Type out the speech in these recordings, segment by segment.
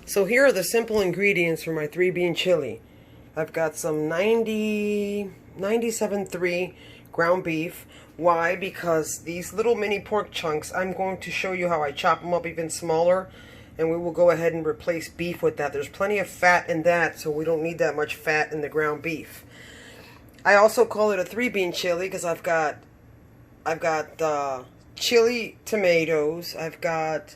So here are the simple ingredients for my 3-bean chili. I've got some 97.3 ground beef. Why? Because these little mini pork chunks, I'm going to show you how I chop them up even smaller, and we will go ahead and replace beef with that. There's plenty of fat in that, so we don't need that much fat in the ground beef. I also call it a 3-bean chili because I've got chili tomatoes, I've got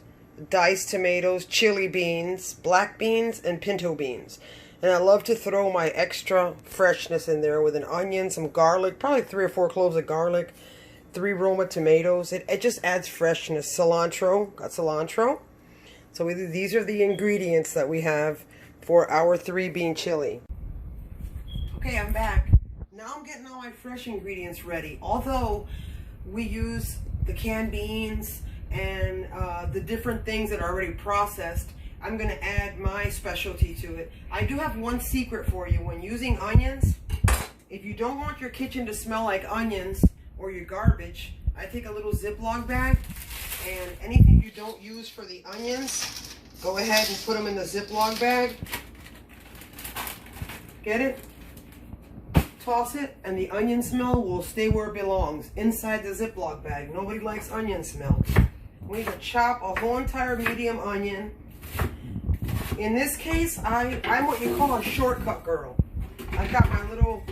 diced tomatoes, chili beans, black beans, and pinto beans. And I love to throw my extra freshness in there with an onion, some garlic, probably 3 or 4 cloves of garlic, 3 Roma tomatoes. It just adds freshness. Cilantro, got cilantro. So these are the ingredients that we have for our 3-bean chili. Okay, I'm back. Now I'm getting all my fresh ingredients ready. Although we use the canned beans and the different things that are already processed, I'm going to add my specialty to it. I do have one secret for you. When using onions, if you don't want your kitchen to smell like onions or your garbage, I take a little Ziploc bag, and anything you don't use for the onions, go ahead and put them in the Ziploc bag. Get it? Toss it, and the onion smell will stay where it belongs, inside the Ziploc bag. Nobody likes onion smell. We need to chop a whole entire medium onion. In this case, I'm what you call a shortcut girl. I've got my little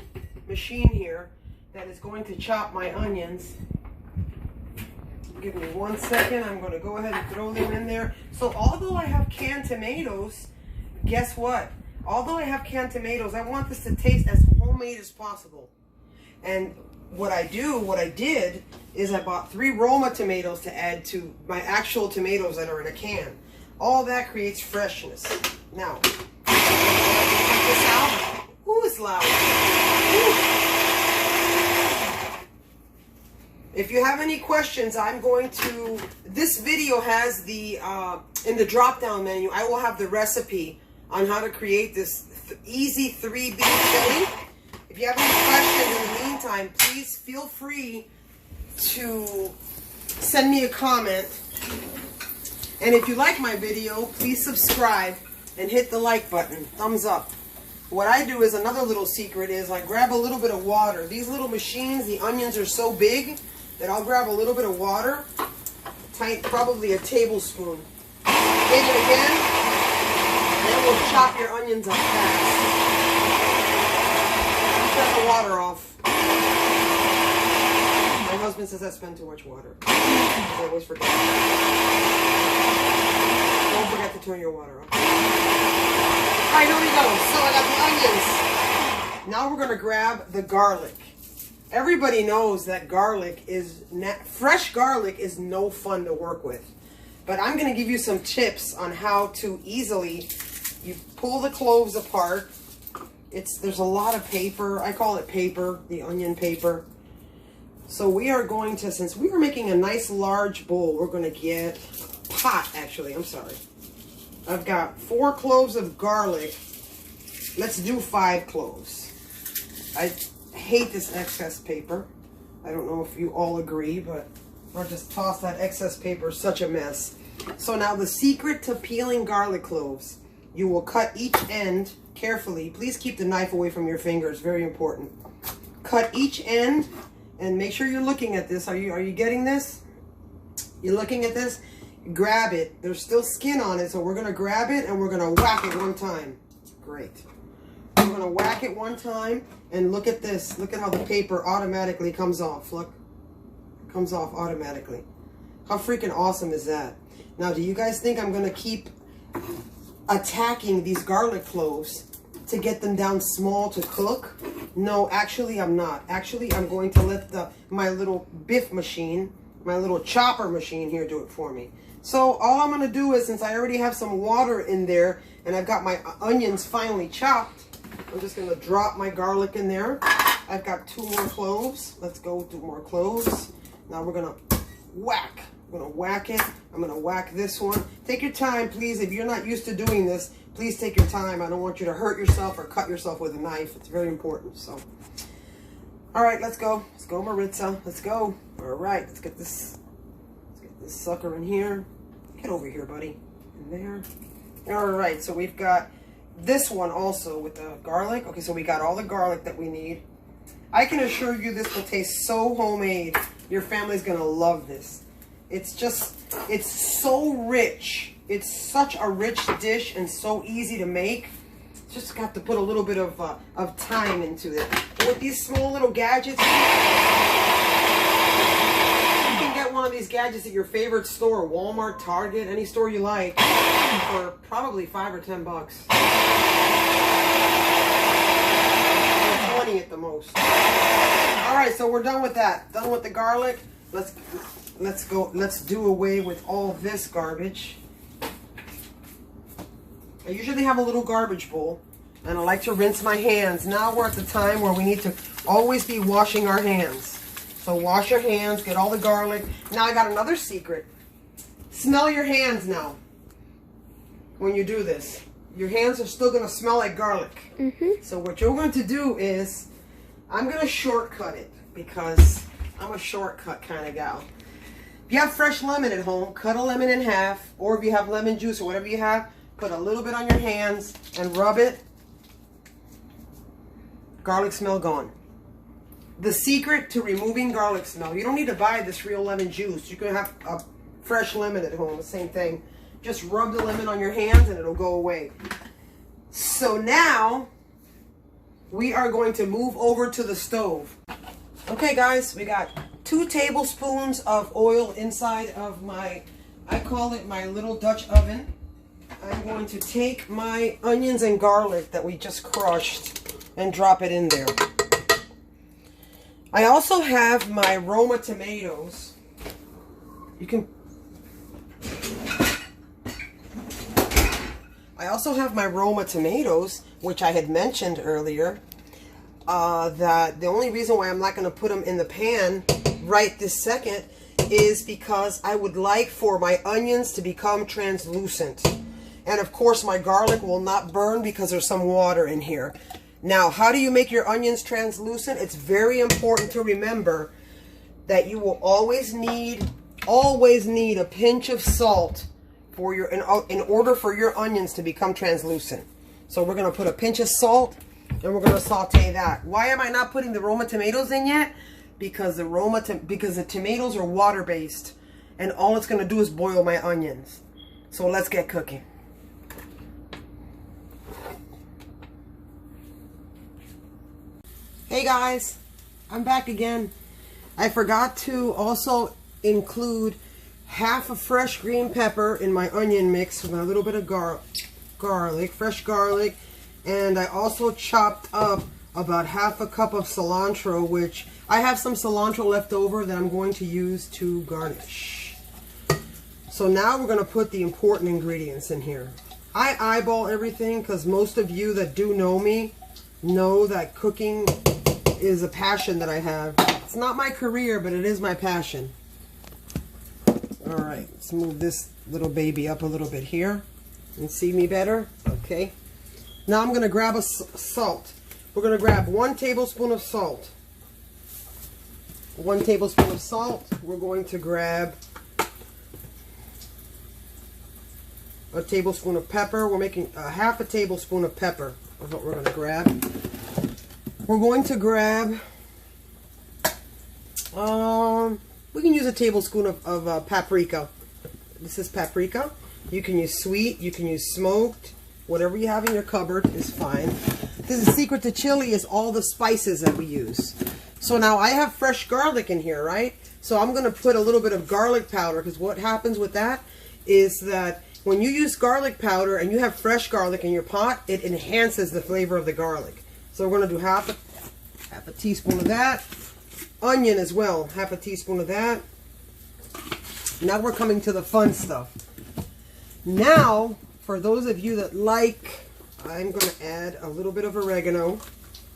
machine here that is going to chop my onions. Give me 1 second. I'm going to go ahead and throw them in there. So although I have canned tomatoes, guess what? Although I have canned tomatoes, I want this to taste as homemade as possible. And what I did is I bought 3 Roma tomatoes to add to my actual tomatoes that are in a can. All that creates freshness. Now, check this out. Ooh, it's loud. Ooh. If you have any questions, this video has the, in the drop-down menu, I will have the recipe on how to create this easy 3-bean chili. If you have any questions in the meantime, please feel free to send me a comment. And if you like my video, please subscribe and hit the like button, thumbs up. What I do is, another little secret is, I grab a little bit of water. These little machines, the onions are so big that I'll grab a little bit of water, probably a tablespoon. Hit it again, and then we'll chop your onions up fast. Turn the water off. My husband says I spend too much water. I always forget. Don't forget to turn your water off. Alright, here we go. So I got the onions. Now we're going to grab the garlic. Everybody knows that fresh garlic is no fun to work with. But I'm going to give you some tips on how to easily, you pull the cloves apart. There's a lot of paper. I call it paper, the onion paper. So we are going to, since we are making a nice large bowl, we're going to get pot, actually, I'm sorry. I've got 4 cloves of garlic. Let's do 5 cloves. I hate this excess paper. I don't know if you all agree, but I'll just toss that excess paper. Such a mess. So now the secret to peeling garlic cloves, you will cut each end carefully. Please keep the knife away from your fingers, very important. Cut each end. And make sure you're looking at this. Are you getting this? You're looking at this? Grab it. There's still skin on it, so we're going to grab it and we're going to whack it one time. Great. We're going to whack it one time, and look at this. Look at how the paper automatically comes off. Look. It comes off automatically. How freaking awesome is that? Now, do you guys think I'm going to keep attacking these garlic cloves to get them down small to cook? No, actually I'm not. Actually, I'm going to let my little biff machine, my little chopper machine here do it for me. So all I'm going to do is, since I already have some water in there and I've got my onions finely chopped, I'm just going to drop my garlic in there. I've got 2 more cloves. Let's go 2 more cloves. Now we're going to whack. I'm going to whack it. I'm going to whack this one. Take your time, please. If you're not used to doing this, please take your time. I don't want you to hurt yourself or cut yourself with a knife. It's very important. So, all right, let's go. Let's go, Maritza. Let's go. All right, let's get this sucker in here. Get over here, buddy. In there. All right, so we've got this one also with the garlic. Okay, so we got all the garlic that we need. I can assure you this will taste so homemade. Your family's gonna love this. It's so rich. It's such a rich dish and so easy to make. Just got to put a little bit of time into it. And with these small little gadgets, you can get one of these gadgets at your favorite store, Walmart, Target, any store you like, for probably $5 or $10. Or 20 at the most. All right, so we're done with that. Done with the garlic. Let's do away with all this garbage. I usually have a little garbage bowl, and I like to rinse my hands. Now we're at the time where we need to always be washing our hands. So wash your hands, get all the garlic. Now I got another secret. Smell your hands now when you do this. Your hands are still going to smell like garlic. So what you're going to do is, I'm going to shortcut it because I'm a shortcut kind of gal. If you have fresh lemon at home, cut a lemon in half, or if you have lemon juice or whatever you have, put a little bit on your hands and rub it. Garlic smell gone. The secret to removing garlic smell, you don't need to buy this real lemon juice. You can have a fresh lemon at home, the same thing. Just rub the lemon on your hands and it'll go away. So now we are going to move over to the stove. Okay guys, we got 2 tablespoons of oil inside of my, I call it my little Dutch oven. I'm going to take my onions and garlic that we just crushed and drop it in there. I also have my Roma tomatoes. I also have my Roma tomatoes, which I had mentioned earlier. That the only reason why I'm not going to put them in the pan right this second is because I would like for my onions to become translucent. And of course my garlic will not burn because there's some water in here. Now, how do you make your onions translucent? It's very important to remember that you will always need a pinch of salt for your in order for your onions to become translucent. So we're going to put a pinch of salt and we're going to saute that. Why am I not putting the Roma tomatoes in yet? Because the tomatoes are water-based and all it's going to do is boil my onions. So let's get cooking. Hey guys, I'm back again. I forgot to also include half a fresh green pepper in my onion mix with a little bit of garlic, fresh garlic, and I also chopped up about half a cup of cilantro, which I have some cilantro left over that I'm going to use to garnish. So now we're going to put the important ingredients in here. I eyeball everything because most of you that do know me know that cooking is a passion that I have. It's not my career, but it is my passion. Alright, let's move this little baby up a little bit here. You see me better? Okay. Now I'm going to grab salt. We're going to grab 1 tablespoon of salt. 1 tablespoon of salt. We're going to grab a tablespoon of pepper. We're making half a tablespoon of pepper is what we're going to grab. We're going to grab, we can use a tablespoon of paprika. This is paprika. You can use sweet, you can use smoked, whatever you have in your cupboard is fine. This is the secret to chili is all the spices that we use. So now I have fresh garlic in here, right? So I'm going to put a little bit of garlic powder because what happens with that is that when you use garlic powder and you have fresh garlic in your pot, it enhances the flavor of the garlic. So we're going to do half a teaspoon of that. Onion as well, half a teaspoon of that. Now we're coming to the fun stuff. Now, for those of you that like, I'm going to add a little bit of oregano,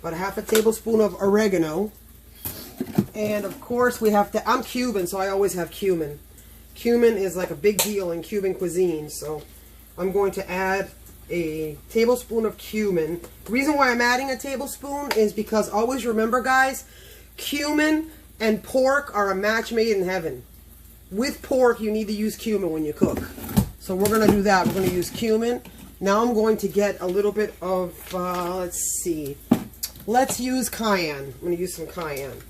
about half a tablespoon of oregano. And of course we have to, I'm Cuban, so I always have cumin. Cumin is like a big deal in Cuban cuisine, so I'm going to add a tablespoon of cumin. The reason why I'm adding a tablespoon is because always remember, guys, cumin and pork are a match made in heaven. With pork, you need to use cumin when you cook. So we're going to do that. We're going to use cumin. Now I'm going to get a little bit of, let's see. Let's use cayenne. I'm going to use some cayenne.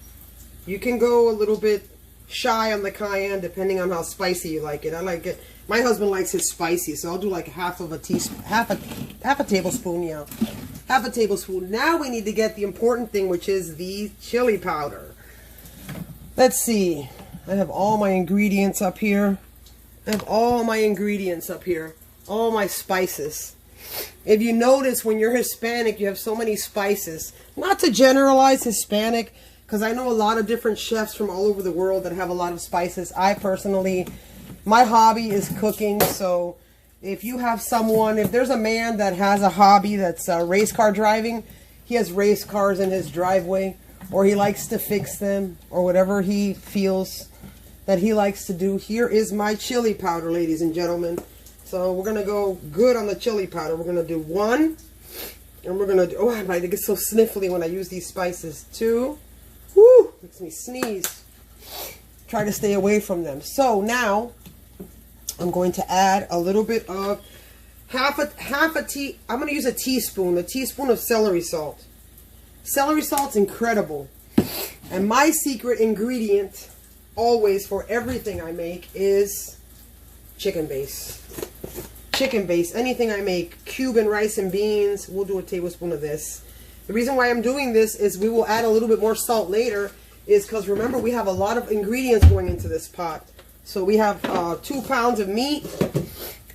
You can go a little bit shy on the cayenne depending on how spicy you like it. I like it. My husband likes it spicy, so I'll do like half a tablespoon, yeah. Half a tablespoon. Now we need to get the important thing, which is the chili powder. Let's see. I have all my ingredients up here. All my spices. If you notice, when you're Hispanic, you have so many spices. Not to generalize Hispanic, because I know a lot of different chefs from all over the world that have a lot of spices. I personally, my hobby is cooking, so if you have someone, if there's a man that has a hobby that's race car driving, he has race cars in his driveway, or he likes to fix them, or whatever he feels that he likes to do. Here is my chili powder, ladies and gentlemen. So we're going to go good on the chili powder. We're going to do 1, and we're going to do, oh, I get so sniffly when I use these spices. 2, whoo, makes me sneeze. Try to stay away from them. So now I'm going to add a little bit of I'm going to use a teaspoon of celery salt. Celery salt's incredible. And my secret ingredient always for everything I make is chicken base. Chicken base. Anything I make, Cuban rice and beans, we'll do a tablespoon of this. The reason why I'm doing this is we will add a little bit more salt later, is because remember we have a lot of ingredients going into this pot. So we have 2 pounds of meat.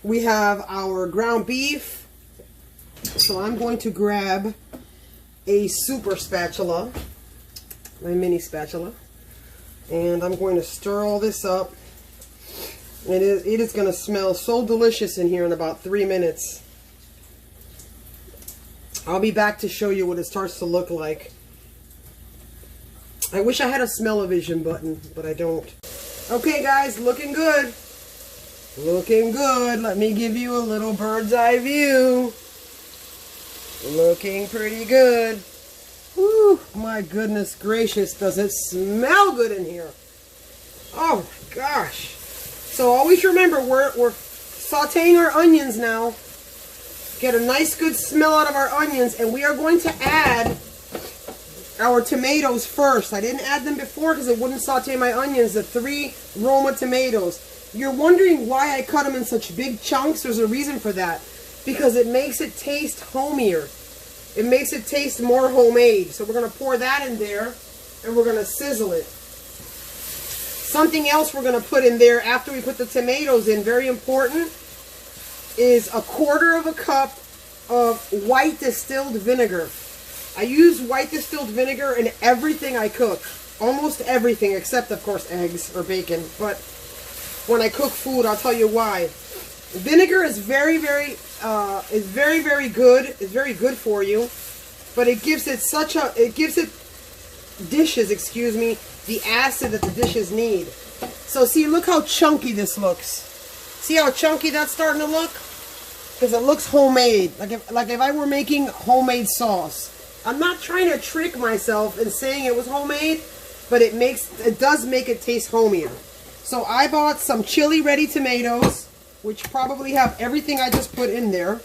We have our ground beef. So I'm going to grab a super spatula, my mini spatula, and I'm going to stir all this up. It is going to smell so delicious in here in about 3 minutes. I'll be back to show you what it starts to look like. I wish I had a smell-o-vision button, but I don't. Okay guys, looking good. Looking good. Let me give you a little bird's eye view. Looking pretty good. Whew, my goodness gracious, does it smell good in here. Oh my gosh. So always remember, we're sauteing our onions now. Get a nice good smell out of our onions, and we are going to add our tomatoes first. I didn't add them before because it wouldn't saute my onions, the 3 Roma tomatoes. You're wondering why I cut them in such big chunks. There's a reason for that. Because it makes it taste homier. It makes it taste more homemade. So we're going to pour that in there, and we're going to sizzle it. Something else we're going to put in there after we put the tomatoes in, very important, is 1/4 cup of white distilled vinegar. I use white distilled vinegar in everything I cook. Almost everything, except of course eggs or bacon. But when I cook food, I'll tell you why. Vinegar is very good. It's very good for you. But it gives it dishes, excuse me, the acid that the dishes need. So see, look how chunky this looks. See how chunky that's starting to look? Because it looks homemade. Like if I were making homemade sauce. I'm not trying to trick myself in saying it was homemade, but it does make it taste homier. So I bought some chili ready tomatoes, which probably have everything I just put in there,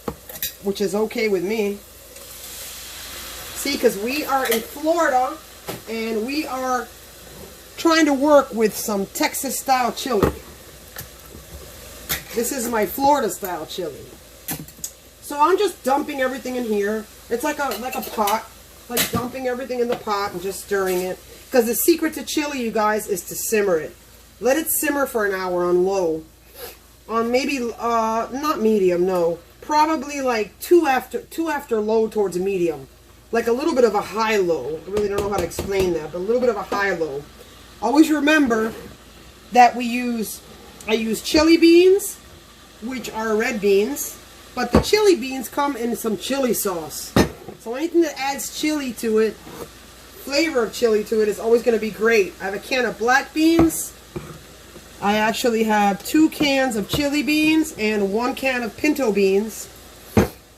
which is okay with me. See, because we are in Florida, and we are trying to work with some Texas style chili. This is my Florida style chili. So I'm just dumping everything in here. It's like a pot, like dumping everything in the pot and just stirring it. Because the secret to chili, you guys, is to simmer it. Let it simmer for an hour on low. On maybe, not medium, no. Probably like two after low towards medium. Like a little bit of a high-low. I really don't know how to explain that, but a little bit of a high-low. Always remember that I use chili beans, which are red beans, but the chili beans come in some chili sauce. So anything that adds chili to it, flavor of chili to it, is always going to be great. I have a can of black beans. I actually have 2 cans of chili beans and 1 can of pinto beans.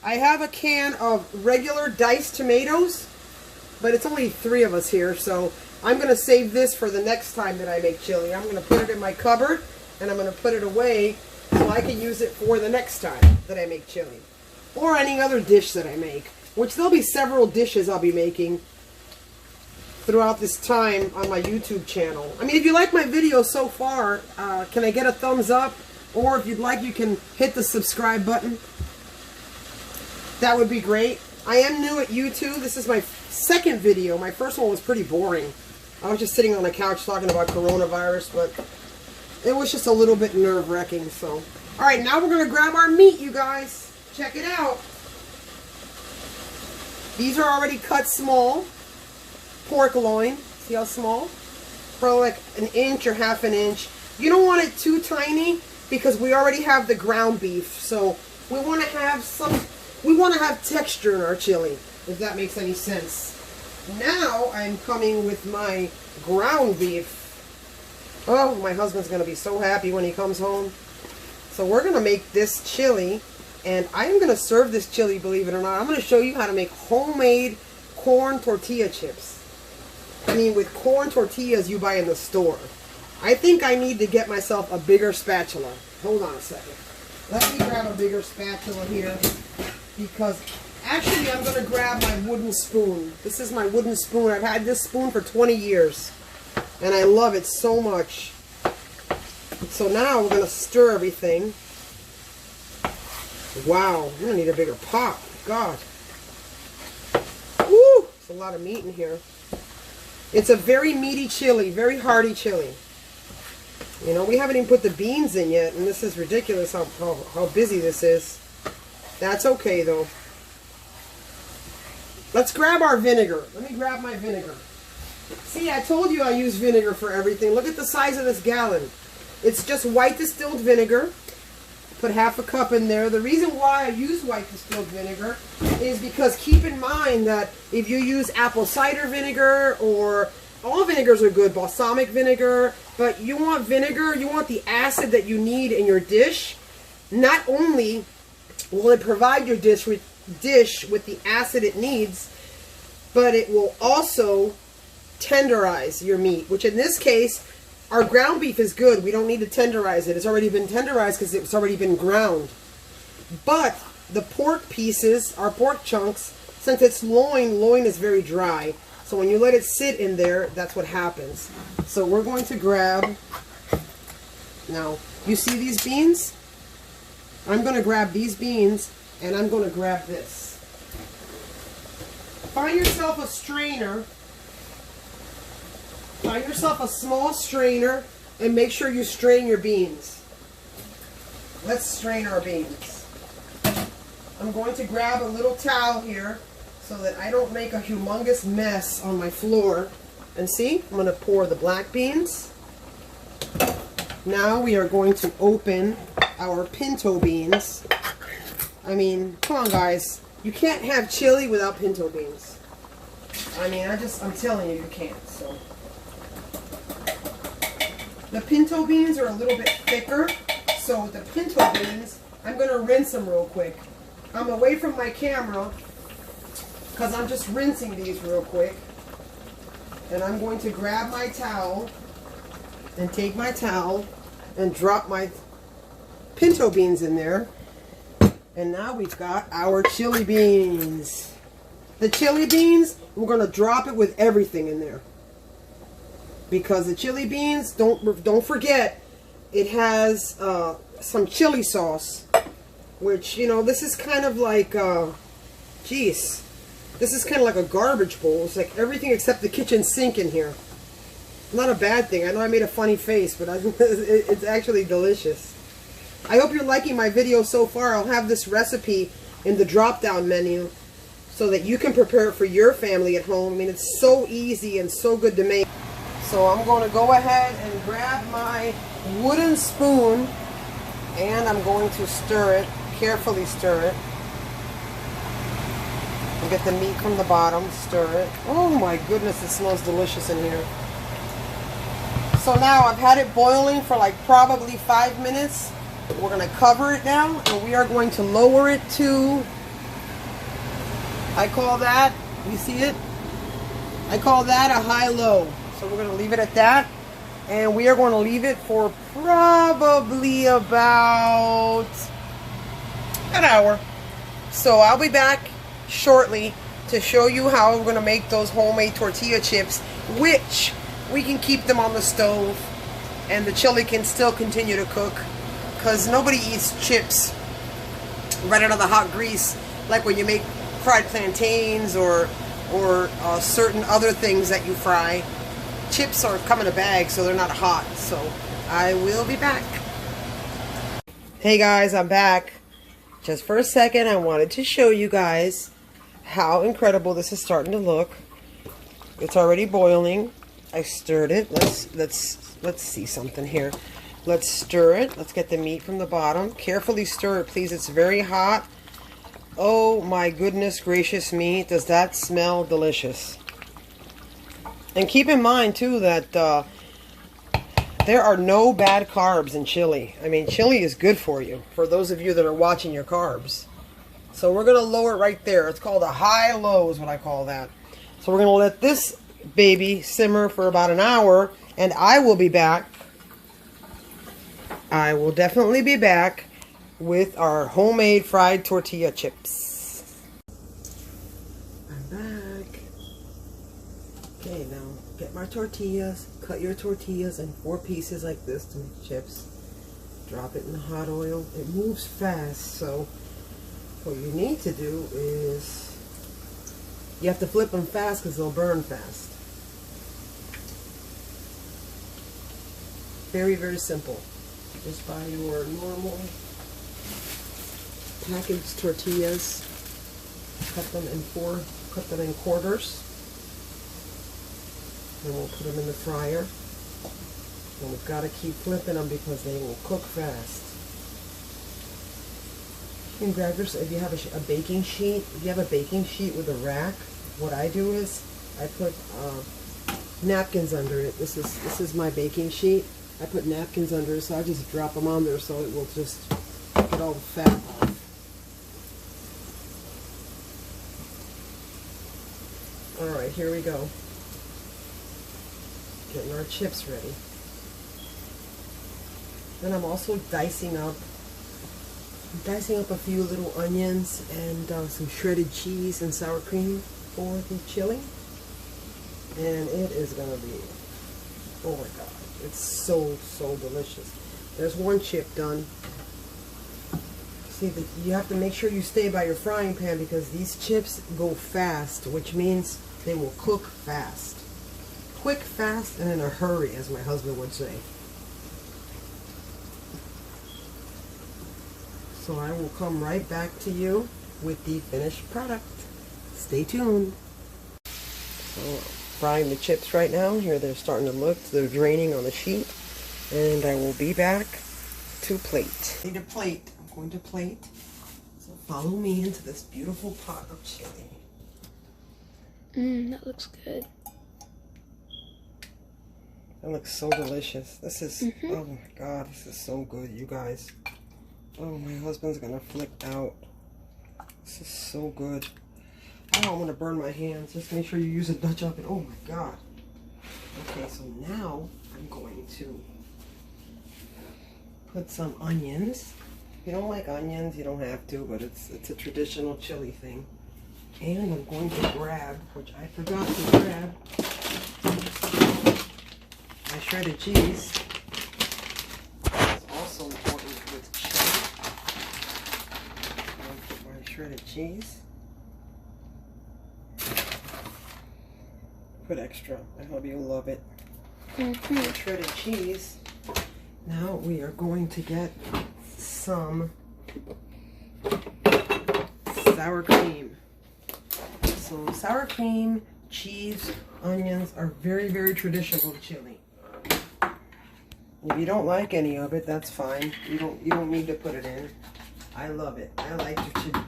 I have a can of regular diced tomatoes, but it's only 3 of us here, so I'm going to save this for the next time that I make chili. I'm going to put it in my cupboard, and I'm going to put it away so I can use it for the next time that I make chili. or any other dish that I make, which there'll be several dishes I'll be making throughout this time on my YouTube channel. I mean, if you like my video so far, can I get a thumbs up? Or if you'd like, you can hit the subscribe button. That would be great. I am new at YouTube. This is my second video. My first one was pretty boring. I was just sitting on the couch talking about coronavirus, but it was just a little bit nerve-wracking. So, all right, now we're going to grab our meat, you guys. Check it out. These are already cut small. Pork loin. See how small? Probably like an inch or half an inch. You don't want it too tiny because we already have the ground beef. So we want to have texture in our chili, if that makes any sense. Now I'm coming with my ground beef. Oh, my husband's going to be so happy when he comes home. So we're going to make this chili, and I am going to serve this chili, believe it or not. I'm going to show you how to make homemade corn tortilla chips. I mean, with corn tortillas you buy in the store. I think I need to get myself a bigger spatula. Hold on a second. Let me grab a bigger spatula here, because actually I'm going to grab my wooden spoon. This is my wooden spoon. I've had this spoon for 20 years, and I love it so much. So now we're going to stir everything. Wow, I'm going to need a bigger pot. God. Woo! There's a lot of meat in here. It's a very meaty chili, very hearty chili. You know, we haven't even put the beans in yet, and this is ridiculous how busy this is. That's okay, though. Let's grab our vinegar. Let me grab my vinegar. See, I told you I use vinegar for everything. Look at the size of this gallon. It's just white distilled vinegar. Put half a cup in there. The reason why I use white distilled vinegar is because keep in mind that if you use apple cider vinegar, or all vinegars are good, balsamic vinegar, but you want vinegar, you want the acid that you need in your dish. Not only will it provide your dish with the acid it needs, but it will also tenderize your meat, which in this case, our ground beef is good. We don't need to tenderize it. It's already been tenderized because it's already been ground. But the pork pieces, our pork chunks, since it's loin is very dry. So when you let it sit in there, that's what happens. So we're going to grab, now, you see these beans? I'm going to grab these beans, and I'm going to grab this. Find yourself a strainer. Find yourself a small strainer and make sure you strain your beans. Let's strain our beans. I'm going to grab a little towel here so that I don't make a humongous mess on my floor. And see, I'm going to pour the black beans. Now we are going to open our pinto beans. I mean, come on guys. You can't have chili without pinto beans. I mean, I'm telling you, you can't. So. The pinto beans are a little bit thicker, so the pinto beans, I'm going to rinse them real quick. I'm away from my camera because I'm just rinsing these real quick. And I'm going to grab my towel and take my towel and drop my pinto beans in there. And now we've got our chili beans. The chili beans, we're going to drop it with everything in there. Because the chili beans, don't forget, it has some chili sauce, which, you know, this is kind of like, this is kind of like a garbage bowl. It's like everything except the kitchen sink in here. Not a bad thing. I know I made a funny face, but it's actually delicious. I hope you're liking my video so far. I'll have this recipe in the drop-down menu so that you can prepare it for your family at home. I mean, it's so easy and so good to make. So I'm going to go ahead and grab my wooden spoon, and I'm going to stir it, carefully stir it. And get the meat from the bottom, stir it. Oh my goodness, it smells delicious in here. So now I've had it boiling for like probably 5 minutes. We're going to cover it now, and we are going to lower it to, I call that, you see it? I call that a high-low. So we're going to leave it at that, and we are going to leave it for probably about an hour. So I'll be back shortly to show you how we're going to make those homemade tortilla chips, which we can keep them on the stove and the chili can still continue to cook, because nobody eats chips right out of the hot grease like when you make fried plantains or certain other things that you fry. Chips are come in a bag, so they're not hot. So I will be back. Hey guys, I'm back. Just for a second, I wanted to show you guys how incredible this is starting to look. It's already boiling. I stirred it. Let's see something here. Let's stir it. Let's get the meat from the bottom. Carefully stir it, please. It's very hot. Oh my goodness gracious me. Does that smell delicious? And keep in mind too that there are no bad carbs in chili. I mean, chili is good for you, for those of you that are watching your carbs. So we're going to lower it right there. It's called a high-low is what I call that. So we're going to let this baby simmer for about an hour, and I will be back. I will definitely be back with our homemade fried tortilla chips. I'm back. Okay, now get my tortillas. Cut your tortillas in 4 pieces like this to make chips. Drop it in the hot oil. It moves fast, so what you need to do is you have to flip them fast because they'll burn fast. Very, very simple. Just buy your normal packaged tortillas. Cut them in quarters. And we'll put them in the fryer. And we've got to keep flipping them because they will cook fast. You can grab your, if you have a baking sheet, with a rack, what I do is I put napkins under it. This is my baking sheet. I put napkins under it, so I just drop them on there so it will just get all the fat off. Alright, here we go. Getting our chips ready. Then I'm also dicing up a few little onions and some shredded cheese and sour cream for the chili. And it is going to be, oh my god, it's so delicious. There's one chip done. See, you have to make sure you stay by your frying pan because these chips go fast, which means they will cook fast. Quick, fast, and in a hurry, as my husband would say. So I will come right back to you with the finished product. Stay tuned. So frying the chips right now. Here they're starting to look. They're draining on the sheet. And I will be back to plate. I need a plate. I'm going to plate. So follow me into this beautiful pot of chili. That looks good. That looks so delicious. This is, oh my god, this is so good, you guys. Oh, my husband's gonna flip out. This is so good. I don't want to burn my hands. Just make sure you use a Dutch oven. Oh my god. Okay, so now I'm going to put some onions. If you don't like onions, you don't have to, but it's a traditional chili thing. And I'm going to grab, which I forgot to grab, my shredded cheese. It's also important with chili. I'll put my shredded cheese. Put extra. I hope you love it. Shredded cheese. Now we are going to get some sour cream. So sour cream, cheese, onions are very, very traditional chili. If you don't like any of it, that's fine. You don't need to put it in. I love it. I like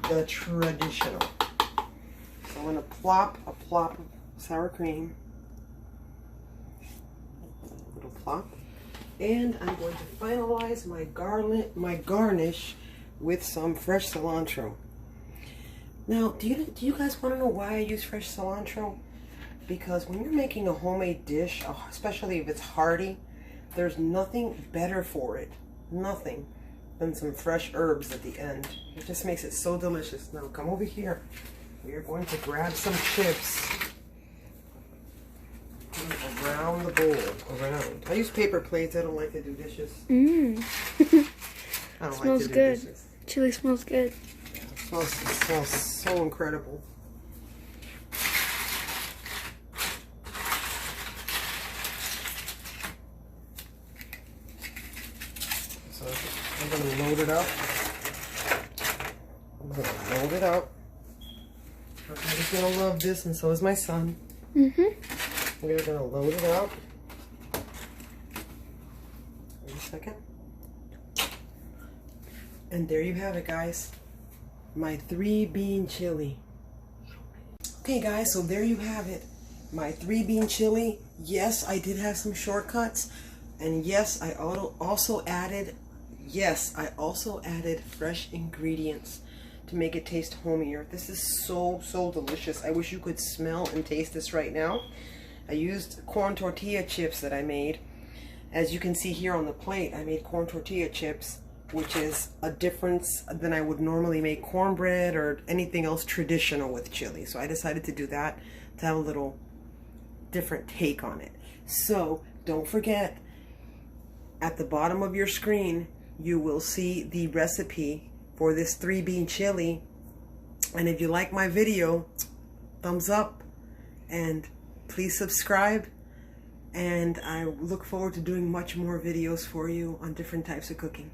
the traditional. So I'm gonna plop a plop of sour cream. A little plop. And I'm going to finalize my garnish with some fresh cilantro. Now, do you guys want to know why I use fresh cilantro? Because when you're making a homemade dish, especially if it's hearty, there's nothing better for it. Nothing Then some fresh herbs at the end. It just makes it so delicious. Now come over here. We are going to grab some chips. Around the bowl, around. I use paper plates. I don't like to do dishes. Mmm. I don't Smells like to do good. dishes. Chili smells good. Yeah, it smells so incredible. So I'm going to load it up. I'm going to load it up. Everybody's going to love this, and so is my son. Mm-hmm. We're going to load it up. Wait a second. And there you have it, guys. My 3-bean chili. Okay, guys, so there you have it. My 3-bean chili. Yes, I did have some shortcuts. And yes, I also added fresh ingredients to make it taste homier. This is so, so delicious. I wish you could smell and taste this right now. I used corn tortilla chips that I made. As you can see here on the plate, I made corn tortilla chips, which is a difference than I would normally make cornbread or anything else traditional with chili. So I decided to do that to have a little different take on it. So don't forget, at the bottom of your screen, you will see the recipe for this 3-bean chili. And if you like my video, thumbs up, and please subscribe. And I look forward to doing much more videos for you on different types of cooking.